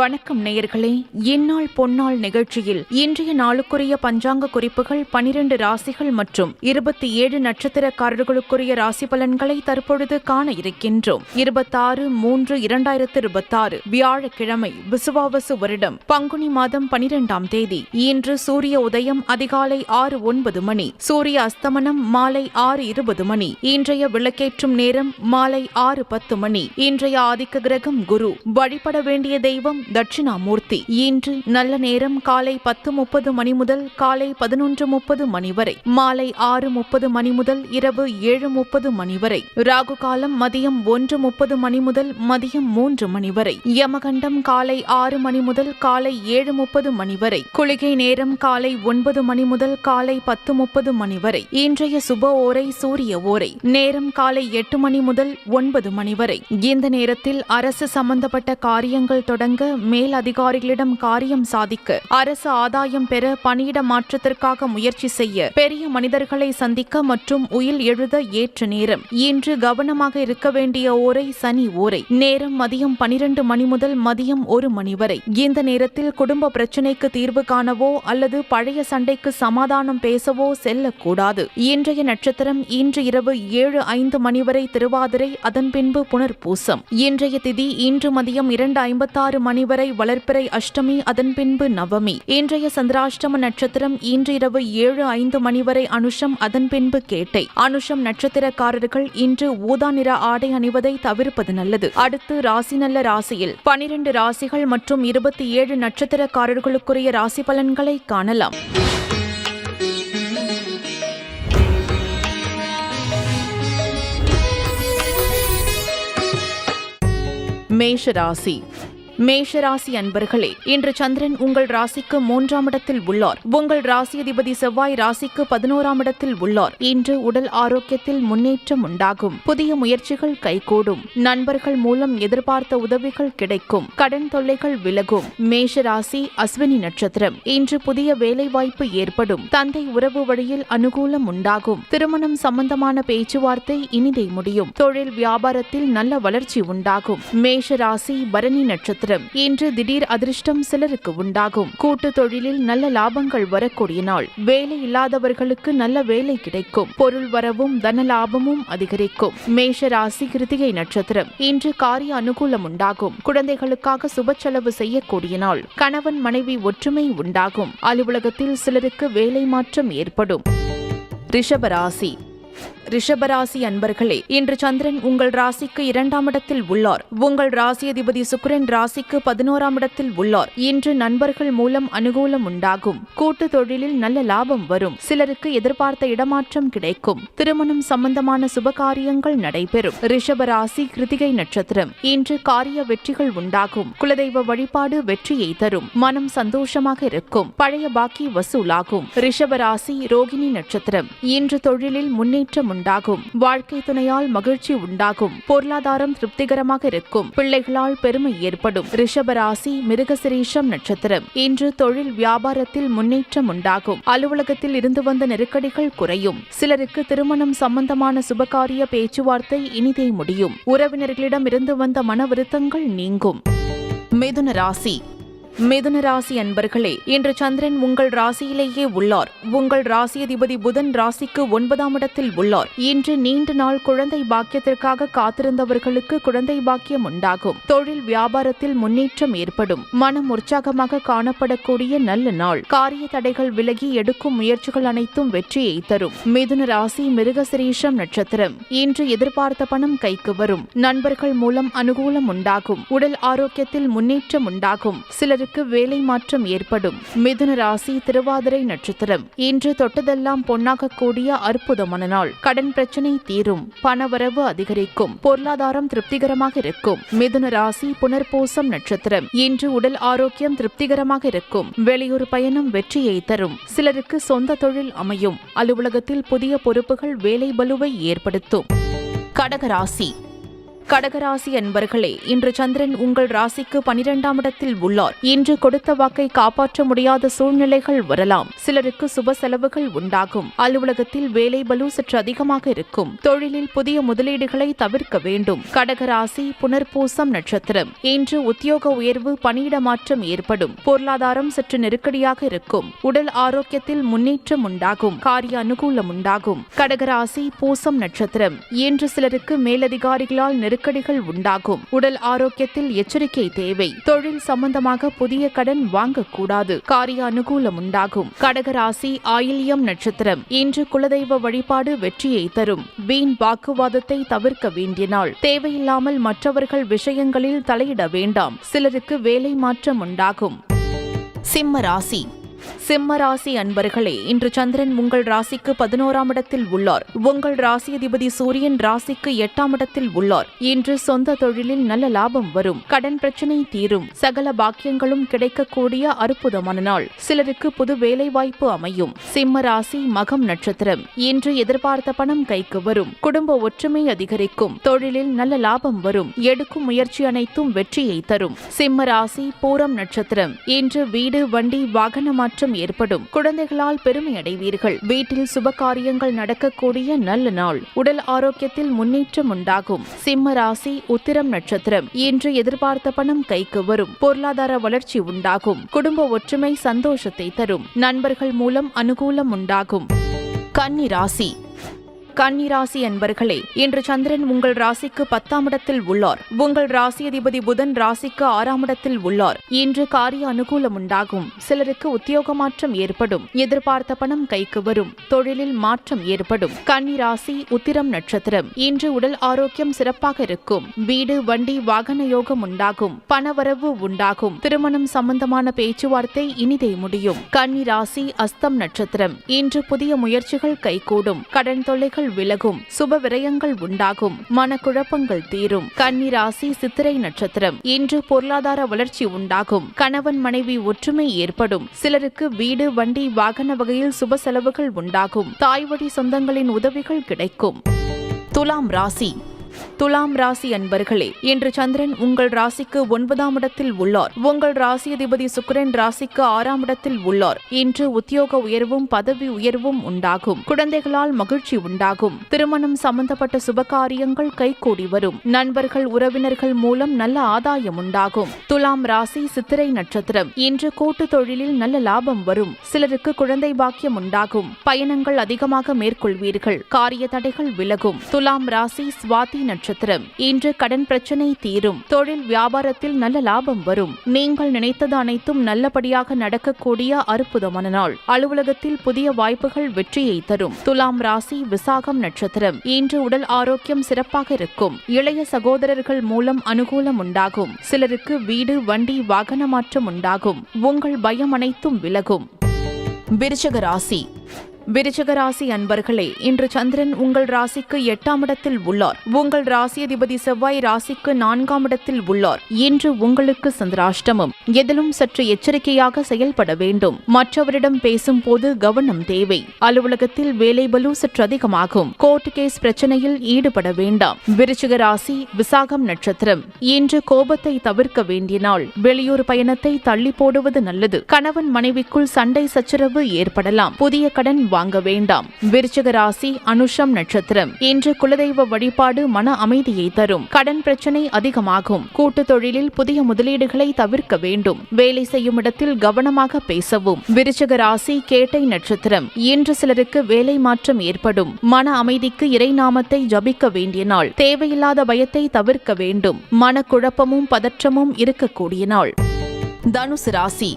வணக்கம் நேயர்களே. இந்நாள் பொன்னாள் நிகழ்ச்சியில் இன்றைய நாளுக்குரிய பஞ்சாங்க குறிப்புகள் 12 ராசிகள் மற்றும் 27 நட்சத்திரக்காரர்களுக்குரிய ராசி பலன்களை தற்பொழுது காண இருக்கின்றோம். 26/3/2026 வியாழக்கிழமை, விசுவாவசு வருடம் பங்குனி மாதம் 12ஆம் தேதி. இன்று சூரிய உதயம் அதிகாலை 6:09 மணி, சூரிய அஸ்தமனம் மாலை 6:20 மணி. இன்றைய விளக்கேற்றும் நேரம் மாலை 6:10 மணி. இன்றைய ஆதிக்க கிரகம் குரு. வழிபட வேண்டிய தெய்வம் தட்சிணாமூர்த்தி. இன்று நல்ல நேரம் காலை 10:30 மணி முதல் காலை 11:30 மணி வரை, மாலை 6:30 மணி முதல் இரவு 7:30 மணி வரை. ராகு காலம் மதியம் 1:30 மணி முதல் மதியம் 3 மணி வரை. யமகண்டம் காலை 6 மணி முதல் காலை 7:30 மணி வரை. குளிகை நேரம் காலை 9 மணி முதல் காலை 10:30 மணி வரை. இன்றைய சுப ஓரை சூரிய ஓரை. நேரம் காலை 8 மணி முதல் 9 மணி வரை. இந்த நேரத்தில் அரசு சம்பந்தப்பட்ட காரியங்கள் தொடங்க, மேல் அதிகாரிகளிடம் காரியம் சாதிக்க, அரசு ஆதாயம் பெற, பணியிட மாற்றத்திற்காக முயற்சி செய்ய, பெரிய மனிதர்களை சந்திக்க மற்றும் உயில் எழுத ஏற்ற நேரம். இன்று கவனமாக இருக்க வேண்டிய ஓரை சனி ஓரை. நேரம் மதியம் 12 மணி முதல் மதியம் 1 மணி வரை. இந்த நேரத்தில் குடும்ப பிரச்சினைக்கு தீர்வு காணவோ அல்லது பழைய சண்டைக்கு சமாதானம் பேசவோ செல்லக்கூடாது. இன்றைய நட்சத்திரம் இன்று இரவு 7:05 மணி வரை திருவாதிரை, அதன் பின்பு புனர்பூசம். இன்றைய திதி இன்று மதியம் 2:56 மணி வரை வளர்ப்பிறை அஷ்டமி, அதன் பின்பு நவமி. இன்றைய சந்திராஷ்டம நட்சத்திரம் இன்று இரவு 7:05 மணி வரை அனுஷம், அதன் பின்பு கேட்டை. அனுஷம் நட்சத்திரக்காரர்கள் இன்று ஊதா நிற ஆடை அணிவதை தவிர்ப்பது நல்லது. அடுத்து ராசி நல்ல ராசியில் 12 ராசிகள் மற்றும் 27 நட்சத்திரக்காரர்களுக்குரிய ராசி பலன்களை காணலாம். மேஷராசி. மேஷராசி அன்பர்களே, இன்று சந்திரன் உங்கள் ராசிக்கு 3ஆம் இடத்தில் உள்ளார். உங்கள் ராசி அதிபதி செவ்வாய் ராசிக்கு 11ஆம் இடத்தில் உள்ளார். இன்று உடல் ஆரோக்கியத்தில் முன்னேற்றம் உண்டாகும். புதிய முயற்சிகள் கைகூடும். நண்பர்கள் மூலம் எதிர்பார்த்த உதவிகள் கிடைக்கும். கடன் தொல்லைகள் விலகும். மேஷராசி அஸ்வினி நட்சத்திரம். இன்று புதிய வேலை வாய்ப்பு ஏற்படும். தந்தை உறவு வழியில் அனுகூலம் உண்டாகும். திருமணம் சம்பந்தமான பேச்சுவார்த்தை இனிதை முடியும். தொழில் வியாபாரத்தில் நல்ல வளர்ச்சி உண்டாகும். மேஷராசி பரணி நட்சத்திரம். இன்று திடீர் அதிர்ஷ்டம் சிலருக்கு உண்டாகும். கூட்டு தொழிலில் நல்ல லாபங்கள் வரக்கூடிய நாள். வேலை இல்லாதவர்களுக்கு நல்ல வேலை கிடைக்கும். பொருள் வரவும் தன லாபமும் அதிகரிக்கும். மேஷராசி கிருத்திகை நட்சத்திரம். இன்று காரிய அனுகூலம் உண்டாகும். குழந்தைகளுக்காக சுப செலவு செய்யக்கூடிய நாள். கணவன் மனைவி ஒற்றுமை உண்டாகும். அலுவலகத்தில் சிலருக்கு வேலை மாற்றம் ஏற்படும். ரிஷபராசி. ரிஷபராசி அன்பர்களே, இன்று சந்திரன் உங்கள் ராசிக்கு 2ஆம் இடத்தில் உள்ளார். உங்கள் ராசி அதிபதி சுக்கிரன் ராசிக்கு 11ஆம் இடத்தில் உள்ளார். இன்று நண்பர்கள் மூலம் அனுகூலம் உண்டாகும். கூட்டு தொழிலில் நல்ல லாபம் வரும். சிலருக்கு எதிர்பார்த்த இடமாற்றம் கிடைக்கும். திருமணம் சம்பந்தமான சுபகாரியங்கள் நடைபெறும். ரிஷபராசி கிருத்திகை நட்சத்திரம். இன்று காரிய வெற்றிகள் உண்டாகும். குலதெய்வ வழிபாடு வெற்றியை தரும். மனம் சந்தோஷமாக இருக்கும். பழைய பாக்கி வசூலாகும். ரிஷபராசி ரோகிணி நட்சத்திரம். இன்று தொழிலில் முன்னேற்றம் உண்டாகும். வாழ்க்கை துணையால் மகிழ்ச்சி உண்டாகும். பொருளாதாரம் திருப்திகரமாக இருக்கும். பிள்ளைகளால் பெருமை ஏற்படும். ரிஷபராசி மிருகசிரீஷம் நட்சத்திரம். இன்று தொழில் வியாபாரத்தில் முன்னேற்றம் உண்டாகும். அலுவலகத்தில் இருந்து வந்த நெருக்கடிகள் குறையும். சிலருக்கு திருமணம் சம்பந்தமான சுபகாரிய பேச்சுவார்த்தை இனிதே முடியும். உறவினர்களிடம் இருந்து வந்த மன வருத்தங்கள் நீங்கும். மிதுன ராசி. மிதுன ராசி அன்பர்களே, இன்று சந்திரன் உங்கள் ராசியிலேயே உள்ளார். உங்கள் ராசி அதிபதி புதன் ராசிக்கு 9ஆம் இடத்தில் உள்ளார். இன்று நீண்ட நாள் குழந்தை பாக்கியத்திற்காக காத்திருந்தவர்களுக்கு குழந்தை பாக்கியம் உண்டாகும். தொழில் வியாபாரத்தில் முன்னேற்றம் ஏற்படும். மனம் உற்சாகமாக காணப்படக்கூடிய நல்ல நாள். காரிய தடைகள் விலகி எடுக்கும் முயற்சிகள் அனைத்தும் வெற்றியை தரும். மிதுன ராசி மிருகசிரீஷம் நட்சத்திரம். இன்று எதிர்பார்த்த பணம் கைக்கு வரும். நண்பர்கள் மூலம் அனுகூலம் உண்டாகும். உடல் ஆரோக்கியத்தில் முன்னேற்றம் உண்டாகும். சிலர் வேலை மாற்றம் ஏற்படும். மிதுன ராசி திருவாதிரை நட்சத்திரம். இன்று தொட்டதெல்லாம் பொன்னாகக்கூடிய அற்புதமான நாள். கடன் பிரச்சனை தீரும். பணவரவு அதிகரிக்கும். பொருளாதாரம் திருப்திகரமாக இருக்கும். மிதுன ராசி புனர்பூசம் நட்சத்திரம். இன்று உடல் ஆரோக்கியம் திருப்திகரமாக இருக்கும். வெளியூர் பயணம் வெற்றியை தரும். சிலருக்கு சொந்த தொழில் அமையும். அலுவலகத்தில் புதிய பொறுப்புகள் வேலை பளுவை ஏற்படுத்தும். கடகராசி. கடகராசி அன்பர்களே, இன்று சந்திரன் உங்கள் ராசிக்கு 12ஆம் இடத்தில் உள்ளார். இன்று கொடுத்த வாக்கை காப்பாற்ற முடியாத சூழ்நிலைகள் வரலாம். சிலருக்கு சுப செலவுகள் உண்டாகும். அலுவலகத்தில் வேலை பளு சற்று அதிகமாக இருக்கும். தொழிலில் புதிய முதலீடுகளை தவிர்க்க வேண்டும். கடகராசி புனர்பூசம் நட்சத்திரம். இன்று உத்தியோக உயர்வு, பணியிட மாற்றம் ஏற்படும். பொருளாதாரம் சற்று நெருக்கடியாக இருக்கும். உடல் ஆரோக்கியத்தில் முன்னேற்றம் உண்டாகும். காரிய அனுகூலம் உண்டாகும். கடகராசி பூசம் நட்சத்திரம். இன்று சிலருக்கு மேலதிகாரிகளால் நெருக்கடிகள் உண்டாகும். உடல் ஆரோக்கியத்தில் எச்சரிக்கை தேவை. தொழில் சம்பந்தமாக புதிய கடன் வாங்கக்கூடாது. காரிய அனுகூலம் உண்டாகும். கடகராசி ஆயில்யம் நட்சத்திரம். இன்று குலதெய்வ வழிபாடு வெற்றியை தரும். வீண் வாக்குவாதத்தை தவிர்க்க வேண்டிய நாள். தேவையில்லாமல் மற்றவர்கள் விஷயங்களில் தலையிட வேண்டாம். சிலருக்கு வேலை மாற்றம் உண்டாகும். சிம்ம ராசி. சிம்ம ராசி அன்பர்களே, இன்று சந்திரன் உங்கள் ராசிக்கு 11ஆம் இடத்தில் உள்ளார். உங்கள் ராசி அதிபதி சூரியன் ராசிக்கு 8ஆம் இடத்தில் உள்ளார். இன்று சொந்த தொழிலில் நல்ல லாபம் வரும். கடன் பிரச்சனை தீரும். சகல பாக்கியங்களும் கிடைக்கக்கூடிய அற்புதமான நாள். சிலருக்கு புது வேலைவாய்ப்பு அமையும். சிம்ம ராசி மகம் நட்சத்திரம். இன்று எதிர்பார்த்த பணம் கைக்கு வரும். குடும்ப ஒற்றுமை அதிகரிக்கும். தொழிலில் நல்ல லாபம் வரும். எடுக்கும் முயற்சி அனைத்தும் வெற்றியை தரும். சிம்ம ராசி பூரம் நட்சத்திரம். இன்று வீடு, வண்டி, வாகன மாற்றம் ஏற்படும். குழந்தைகளால் பெருமை அடைவீர்கள். வீட்டில் சுப காரியங்கள் நடக்கக்கூடிய நல்ல நாள். உடல் ஆரோக்கியத்தில் முன்னேற்றம் உண்டாகும். சிம்ம ராசி உத்திரம் நட்சத்திரம். இன்று எதிர்பார்த்த பணம் கைக்கு வரும். பொருளாதார வளர்ச்சி உண்டாகும். குடும்ப ஒற்றுமை சந்தோஷத்தை தரும். நண்பர்கள் மூலம் அனுகூலம் உண்டாகும். கன்னி ராசி. கன்னிராசி அன்பர்களே, இன்று சந்திரன் உங்கள் ராசிக்கு 10ஆம் இடத்தில் உள்ளார். உங்கள் ராசி அதிபதி புதன் ராசிக்கு 6ஆம் இடத்தில் உள்ளார். இன்று காரிய அனுகூலம் உண்டாகும். சிலருக்கு உத்தியோக மாற்றம் ஏற்படும். எதிர்பார்த்த பணம் கைக்கு வரும். தொழிலில் மாற்றம் ஏற்படும். கன்னிராசி உத்திரம் நட்சத்திரம். இன்று உடல் ஆரோக்கியம் சிறப்பாக இருக்கும். வீடு, வண்டி, வாகன யோகம் உண்டாகும். பணவரவு உண்டாகும். திருமணம் சம்பந்தமான பேச்சுவார்த்தை இனிதே முடியும். கன்னிராசி அஸ்தம் நட்சத்திரம். இன்று புதிய முயற்சிகள் கைகூடும். கடன் தொல்லைகள் விலகும். சுப விரயங்கள் உண்டாகும். மனக்குழப்பங்கள் தீரும். கன்னிராசி சித்திரை நட்சத்திரம். இன்று பொருளாதார வளர்ச்சி உண்டாகும். கணவன் மனைவி ஒற்றுமை ஏற்படும். சிலருக்கு வீடு, வண்டி, வாகன வகையில் சுப செலவுகள் உண்டாகும். தாய்வழி சொந்தங்களின் உதவிகள் கிடைக்கும். துலாம் ராசி. துலாம் ராசி அன்பர்களே, இன்று சந்திரன் உங்கள் ராசிக்கு 9ஆம் இடத்தில் உள்ளார். உங்கள் ராசி அதிபதி சுக்கிரன் ராசிக்கு 6ஆம் இடத்தில் உள்ளார். இன்று உத்தியோக உயர்வும் பதவி உயர்வும் உண்டாகும். குழந்தைகளால் மகிழ்ச்சி உண்டாகும். திருமணம் சம்பந்தப்பட்ட சுபகாரியங்கள் கைகூடி வரும். நண்பர்கள், உறவினர்கள் மூலம் நல்ல ஆதாயம் உண்டாகும். துலாம் ராசி சித்திரை நட்சத்திரம். இன்று கூட்டு தொழிலில் நல்ல லாபம் வரும். சிலருக்கு குழந்தை பாக்கியம் உண்டாகும். பயணங்கள் அதிகமாக மேற்கொள்வீர்கள். காரிய தடைகள் விலகும். துலாம் ராசி சுவாதி நட்சத்திரம். இன்று கடன் பிரச்சனை தீரும். தொழில் வியாபாரத்தில் நல்ல லாபம் வரும். நீங்கள் நினைத்தது அனைத்தும் நல்லபடியாக நடக்கக்கூடிய அற்புதமான நாள். அலுவலகத்தில் புதிய வாய்ப்புகள் வெற்றியை தரும். துலாம் ராசி விசாகம் நட்சத்திரம். இன்று உடல் ஆரோக்கியம் சிறப்பாக இருக்கும். இளைய சகோதரர்கள் மூலம் அனுகூலம் உண்டாகும். சிலருக்கு வீடு, வண்டி, வாகன மாற்றம் உண்டாகும். உங்கள் பயம் அனைத்தும் விலகும். விருச்சிக ராசி. விருச்சிக ராசி அன்பர்களே, இன்று சந்திரன் உங்கள் ராசிக்கு 8ஆம் இடத்தில் உள்ளார். உங்கள் ராசி அதிபதி செவ்வாய் ராசிக்கு 4ஆம் இடத்தில் உள்ளார். இன்று உங்களுக்கு சந்திராஷ்டமம். எதிலும் சற்று எச்சரிக்கையாக செயல்பட வேண்டும். மற்றவரிடம் பேசும்போது கவனம் தேவை. அலுவலகத்தில் வேலை பளு சற்று அதிகமாகும். கோர்ட் கேஸ் பிரச்சனையில் ஈடுபட வேண்டாம். விருச்சிக ராசி விசாகம் நட்சத்திரம். இன்று கோபத்தை தவிர்க்க வேண்டிய நாள். வெளியூர் பயணத்தை தள்ளி போடுவது நல்லது. கணவன் மனைவிக்குள் சண்டை சச்சரவு ஏற்படலாம். புதிய கடன் வாங்க வேண்டாம். விருச்சிக ராசி அனுஷம் நட்சத்திரம். இன்று குலதெய்வ வழிபாடு மன அமைதியை தரும். கடன் பிரச்சனை அதிகமாகும். கூட்டு தொழிலில் புதிய முதலீடுகளை தவிர்க்க வேண்டும். வேலை செய்யும் இடத்தில் கவனமாக பேசவும். விருச்சிக ராசி கேட்டை நட்சத்திரம். இன்று சிலருக்கு வேலை மாற்றம் ஏற்படும். மன அமைதிக்கு இறைநாமத்தை ஜபிக்க வேண்டிய நாள். தேவையில்லாத பயத்தை தவிர்க்க வேண்டும். மனக்குழப்பமும் பதற்றமும் இருக்கக்கூடிய நாள். தனுசு ராசி.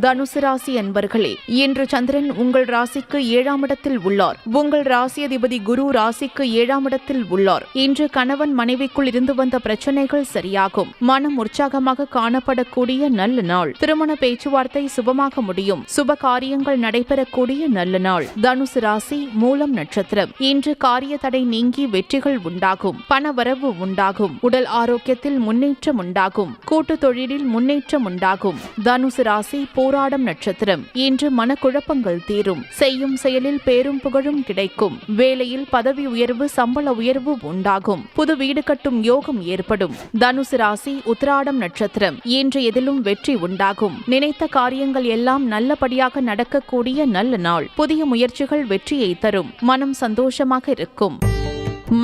தனுசு ராசி அன்பர்களே, இன்று சந்திரன் உங்கள் ராசிக்கு 7ஆம் இடத்தில் உள்ளார். உங்கள் ராசி அதிபதி குரு ராசிக்கு 7ஆம் இடத்தில் உள்ளார். இன்று கணவன் மனைவிக்குள் இருந்து வந்த பிரச்சனைகள் சரியாகும். மனம் உற்சாகமாக காணப்படக்கூடிய நல்ல நாள். திருமண பேச்சுவார்த்தை சுபமாக முடியும். சுப காரியங்கள் நடைபெறக்கூடிய நல்ல நாள். தனுசு ராசி மூலம் நட்சத்திரம். இன்று காரிய தடை நீங்கி வெற்றிகள் உண்டாகும். பண வரவு உண்டாகும். உடல் ஆரோக்கியத்தில் முன்னேற்றம் உண்டாகும். கூட்டு தொழிலில் முன்னேற்றம் உண்டாகும். தனுசு ராசி பூராடம் நட்சத்திரம். இன்று மனக்குழப்பங்கள் தீரும். செய்யும் செயலில் பேரும் புகழும் கிடைக்கும். வேலையில் பதவி உயர்வு, சம்பள உயர்வு உண்டாகும். புது வீடு கட்டும் யோகம் ஏற்படும். தனுசு ராசி உத்திராடம் நட்சத்திரம். இன்று எதிலும் வெற்றி உண்டாகும். நினைத்த காரியங்கள் எல்லாம் நல்லபடியாக நடக்கக்கூடிய நல்ல நாள். புதிய முயற்சிகள் வெற்றியை தரும். மனம் சந்தோஷமாக இருக்கும்.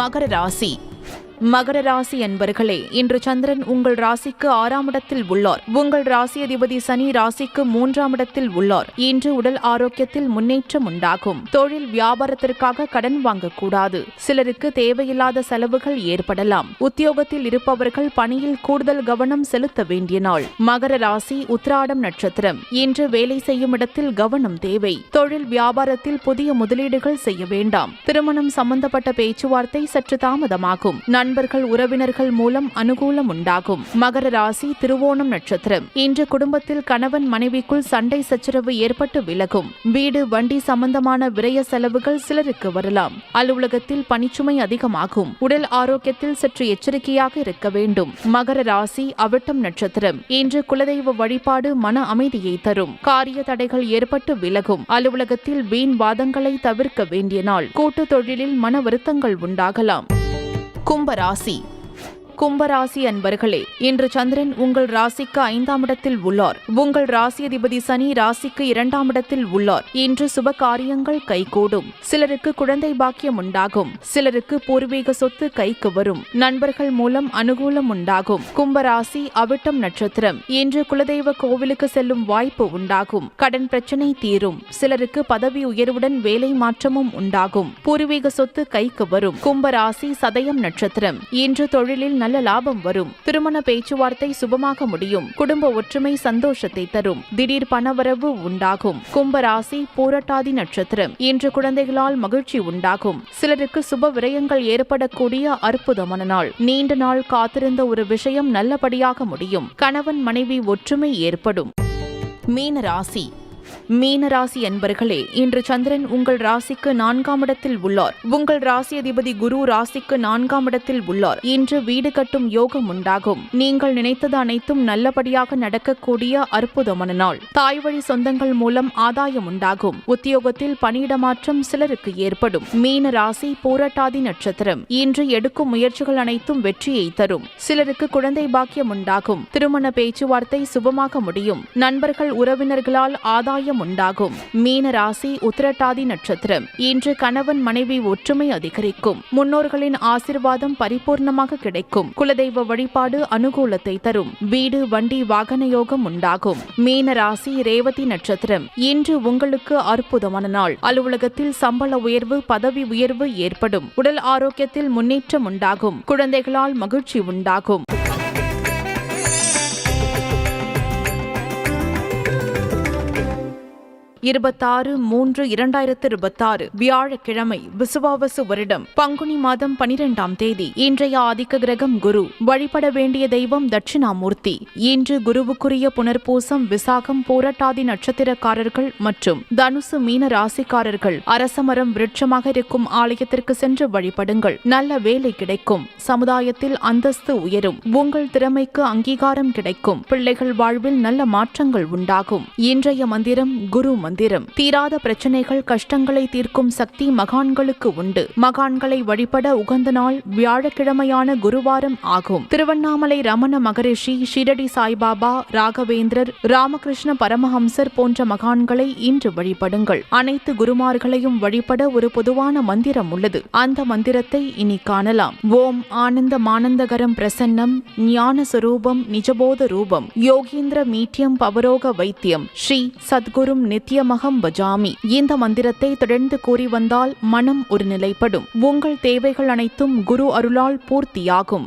மகர ராசி. மகர ராசி அன்பர்களே, இன்று சந்திரன் உங்கள் ராசிக்கு 6ஆம் இடத்தில் உள்ளார். உங்கள் ராசி அதிபதி சனி ராசிக்கு 3ஆம் இடத்தில் உள்ளார். இன்று உடல் ஆரோக்கியத்தில் முன்னேற்றம் உண்டாகும். தொழில் வியாபாரத்திற்காக கடன் வாங்கக்கூடாது. சிலருக்கு தேவையில்லாத செலவுகள் ஏற்படலாம். உத்தியோகத்தில் இருப்பவர்கள் பணியில் கூடுதல் கவனம் செலுத்த வேண்டிய நாள். மகர ராசி உத்திராடம் நட்சத்திரம். இன்று வேலை செய்யும் இடத்தில் கவனம் தேவை. தொழில் வியாபாரத்தில் புதிய முதலீடுகள் செய்ய வேண்டாம். திருமணம் சம்பந்தப்பட்ட பேச்சுவார்த்தை சற்று தாமதமாகும். நண்பர்கள் உறவினர்கள் மூலம் அனுகூலம் உண்டாகும். மகர ராசி திருவோணம் நட்சத்திரம். இன்று குடும்பத்தில் கணவன் மனைவிக்குள் சண்டை சச்சரவு ஏற்பட்டு விலகும். வீடு வண்டி சம்பந்தமான விரய செலவுகள் சிலருக்கு வரலாம். அலுவலகத்தில் பணிச்சுமை அதிகமாகும். உடல் ஆரோக்கியத்தில் சற்று எச்சரிக்கையாக இருக்க வேண்டும். மகர ராசி அவிட்டம் நட்சத்திரம். இன்று குலதெய்வ வழிபாடு மன அமைதியை தரும். காரிய தடைகள் ஏற்பட்டு விலகும். அலுவலகத்தில் வீண் வாதங்களை தவிர்க்க வேண்டிய நாள். கூட்டு தொழிலில் மன வருத்தங்கள் உண்டாகலாம். கும்பராசி. கும்பராசி அன்பர்களே, இன்று சந்திரன் உங்கள் ராசிக்கு 5ஆம் இடத்தில் உள்ளார். உங்கள் ராசி அதிபதி சனி ராசிக்கு 2ஆம் இடத்தில் உள்ளார். இன்று சுப காரியங்கள் கைகூடும். சிலருக்கு குழந்தை பாக்கியம் உண்டாகும். சிலருக்கு பூர்வீக சொத்து கைக்கு வரும். நண்பர்கள் மூலம் அனுகூலம் உண்டாகும். கும்பராசி அவிட்டம் நட்சத்திரம். இன்று குலதெய்வ கோவிலுக்கு செல்லும் வாய்ப்பு உண்டாகும். கடன் பிரச்சனை தீரும். சிலருக்கு பதவி உயர்வுடன் வேலை மாற்றமும் உண்டாகும். பூர்வீக சொத்து கைக்கு வரும். கும்பராசி சதயம் நட்சத்திரம். இன்று தொழிலில் நல்ல லாபம் வரும். திருமண பேச்சுவார்த்தை சுபமாக முடியும். குடும்ப ஒற்றுமை சந்தோஷத்தை தரும். திடீர் பணவரவு உண்டாகும். கும்பராசி பூரட்டாதி நட்சத்திரம். இன்று குழந்தைகளால் மகிழ்ச்சி உண்டாகும். சிலருக்கு சுப விரயங்கள் ஏற்படக்கூடிய அற்புதமான நாள். நீண்ட நாள் காத்திருந்த ஒரு விஷயம் நல்லபடியாக முடியும். கணவன் மனைவி ஒற்றுமை ஏற்படும். மீனராசி. மீனராசி அன்பர்களே, இன்று சந்திரன் உங்கள் ராசிக்கு 4ஆம் இடத்தில் உள்ளார். உங்கள் ராசி அதிபதி குரு ராசிக்கு 4ஆம் இடத்தில் உள்ளார். இன்று வீடு கட்டும் யோகம் உண்டாகும். நீங்கள் நினைத்தது அனைத்தும் நல்லபடியாக நடக்கக்கூடிய அற்புதமான நாள். தாய் வழி சொந்தங்கள் மூலம் ஆதாயம் உண்டாகும். உத்தியோகத்தில் பணியிடமாற்றம் சிலருக்கு ஏற்படும். மீன ராசி பூரட்டாதி நட்சத்திரம். இன்று எடுக்கும் முயற்சிகள் அனைத்தும் வெற்றியை தரும். சிலருக்கு குழந்தை பாக்கியம் உண்டாகும். திருமண பேச்சுவார்த்தை சுபமாக முடியும். நண்பர்கள் உறவினர்களால் ஆதாயம் உண்டாகும். மீன ராசி உத்திரட்டாதி நட்சத்திரம். இன்று கணவன் மனைவி ஒற்றுமை அதிகரிக்கும். முன்னோர்களின் ஆசீர்வாதம் பரிபூர்ணமாக கிடைக்கும். குலதெய்வ வழிபாடு அனுகூலத்தை தரும். வீடு வண்டி வாகன யோகம் உண்டாகும். மீன ராசி ரேவதி நட்சத்திரம். இன்று உங்களுக்கு அற்புதமான நாள். அலுவலகத்தில் சம்பள உயர்வு, பதவி உயர்வு ஏற்படும். உடல் ஆரோக்கியத்தில் முன்னேற்றம் உண்டாகும். குழந்தைகளால் மகிழ்ச்சி உண்டாகும். 26/3/2026 வியாழக்கிழமை, விசுவாவசு வருடம், பங்குனி மாதம் 12ஆம் தேதி. இன்றைய ஆதிக்க கிரகம் குரு. வழிபட வேண்டிய தெய்வம் தட்சிணாமூர்த்தி. இன்று குருவுக்குரிய புனர்பூசம், விசாகம், பூரட்டாதி நட்சத்திரக்காரர்கள் மற்றும் தனுசு மீன ராசிக்காரர்கள் அரசமரம் விருட்சமாக இருக்கும் ஆலயத்திற்கு சென்று வழிபடுங்கள். நல்ல வேலை கிடைக்கும். சமுதாயத்தில் அந்தஸ்து உயரும். உங்கள் திறமைக்கு அங்கீகாரம் கிடைக்கும். பிள்ளைகள் வாழ்வில் நல்ல மாற்றங்கள் உண்டாகும். இன்றைய மந்திரம் குரு மந்திரம். தீராத பிரச்சனைகள், கஷ்டங்களை தீர்க்கும் சக்தி மகான்களுக்கு உண்டு. மகான்களை வழிபட உகந்த நாள் வியாழக்கிழமையான குருவாரம் ஆகும். திருவண்ணாமலை ரமண மகரிஷி, ஷிரடி சாய்பாபா, ராகவேந்திரர், ராமகிருஷ்ண பரமஹம்சர் போன்ற மகான்களை இன்று வழிபடுங்கள். அனைத்து குருமார்களையும் வழிபட ஒரு பொதுவான மந்திரம் உள்ளது. அந்த மந்திரத்தை இனி காணலாம். ஓம் ஆனந்த மானந்தகரம் பிரசன்னம் ஞான சுரூபம் நிஜபோத ரூபம் யோகீந்திர மீட்யம் பவரோக வைத்தியம் ஸ்ரீ சத்குரும் நித்யமகம் பஜாமி. இந்த மந்திரத்தை தொடர்ந்து கூறி வந்தால் மனம் ஒரு நிலைப்படும். உங்கள் தேவைகள் அனைத்தும் குரு அருளால் பூர்த்தியாகும்.